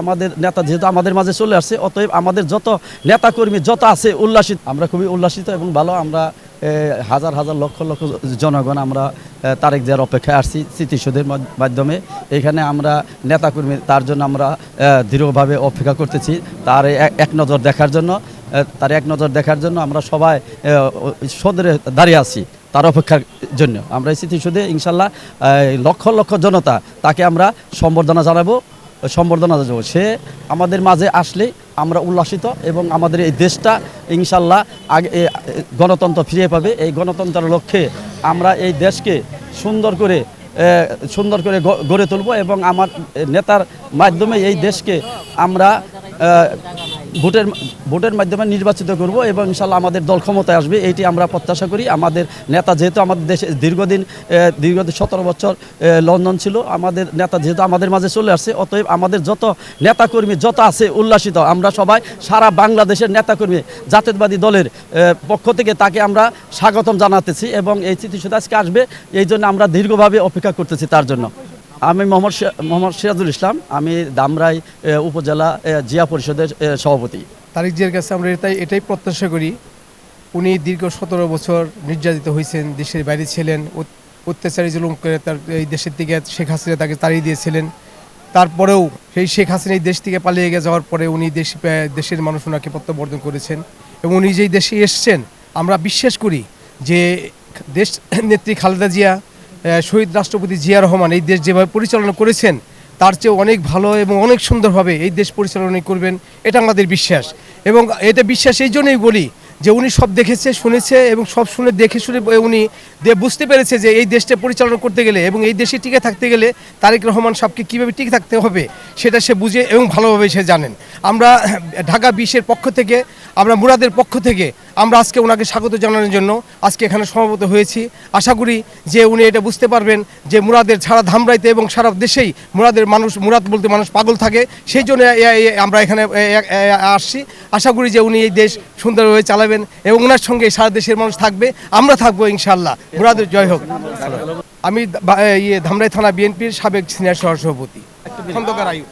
আমাদের নেতা যেহেতু আমাদের মাঝে চলে আসছে, অতএব আমাদের যত নেতাকর্মী যত আছে উল্লাসিত, আমরা খুবই উল্লাসিত এবং ভালো। আমরা হাজার হাজার লক্ষ লক্ষ জনগণ আমরা তারেক জিয়ার অপেক্ষায় আসছি স্মৃতিসৌধের মাধ্যমে। এখানে আমরা নেতাকর্মী তার জন্য আমরা দৃঢ়ভাবে অপেক্ষা করতেছি, তার এক নজর দেখার জন্য আমরা সবাই সদরে দাঁড়িয়ে আছি তার অপেক্ষার জন্য। আমরা এই স্মৃতিসৌধে ইনশাল্লাহ লক্ষ লক্ষ জনতা তাকে আমরা সম্বর্ধনা জানাবো। সে আমাদের মাঝে আসলে আমরা উল্লাসিত এবং আমাদের এই দেশটা ইনশাল্লাহ আগে গণতন্ত্র ফিরে পাবে। এই গণতন্ত্রের লক্ষ্যে আমরা এই দেশকে সুন্দর করে গড়ে তুলব এবং আমার নেতার মাধ্যমে এই দেশকে আমরা ভোটের মাধ্যমে নির্বাচিত করব এবং ইনশাল্লাহ আমাদের দল ক্ষমতায় আসবে, এইটি আমরা প্রত্যাশা করি। আমাদের নেতা যেহেতু আমাদের দেশে দীর্ঘদিন 17 বছর লন্ডন ছিল, আমাদের নেতা যেহেতু আমাদের মাঝে চলে আসছে, অতএব আমাদের যত নেতাকর্মী যত আছে উল্লাসিত। আমরা সবাই সারা বাংলাদেশের নেতাকর্মী জাতীয়তাবাদী দলের পক্ষ থেকে তাকে আমরা স্বাগতম জানাতেছি এবং এই স্মৃতিসৌধ আজকে আসবে, এই জন্য আমরা দীর্ঘভাবে অপেক্ষা করতেছি তার জন্য। আমি মোহাম্মদ সিরাজুল ইসলাম, আমি ধামরাই উপজেলা জিয়া পরিষদের সভাপতি। তারেক জিয়ার কাছে আমরা এটাই প্রত্যাশা করি, উনি দীর্ঘ 17 বছর নির্যাতিত হয়েছেন, দেশের বাইরে ছিলেন, অত্যাচারী জুলুম করে তার এই দেশের থেকে শেখ হাসিনা তাকে তাড়িয়ে দিয়েছিলেন। তারপরেও সেই শেখ হাসিনা এই দেশ থেকে পালিয়ে যাওয়ার পরে উনি দেশের মানুষ ওনাকে প্রত্যাবর্তন করেছেন এবং উনি যেই দেশে এসছেন, আমরা বিশ্বাস করি যে দেশ নেত্রী খালেদা জিয়া, শহীদ রাষ্ট্রপতি জিয়া রহমান এই দেশ যেভাবে পরিচালনা করেছেন তার চেয়ে অনেক ভালো এবং অনেক সুন্দরভাবে এই দেশ পরিচালনা করবেন, এটা আমাদের বিশ্বাস। এবং এটা বিশ্বাস এই জন্যই বলি যে উনি সব দেখেছে শুনেছে এবং সব দেখে শুনে উনি বুঝতে পেরেছে যে এই দেশটা পরিচালনা করতে গেলে এবং এই দেশে টিকে থাকতে গেলে তারেক রহমান সাহেবকে কীভাবে টিকে থাকতে হবে সেটা সে বুঝে এবং ভালোভাবে সে জানেন। আমরা ঢাকা 20-এর পক্ষ থেকে, আমরা মুরাদের পক্ষ থেকে আমরা আজকে ওনাকে স্বাগত জানানোর জন্য আজকে এখানে সমবেত হয়েছি। আশা করি যে উনি এটা বুঝতে পারবেন যে মুরাদের ছাড়া ধামরাইতে এবং সারা দেশেই মুরাদ বলতে মানুষ পাগল থাকে, সেই জন্য আমরা এখানে আসছি। আশা করি যে উনি এই দেশ সুন্দরভাবে চালাবেন এবং ওনার সঙ্গে সারা দেশের মানুষ থাকবে, আমরা থাকবো ইনশাল্লাহ। মুরাদের জয় হোক। আমি ধামরাই থানা বিএনপির সাবেক সিনিয়র সহসভাপতি খন্দকার আয়ুব।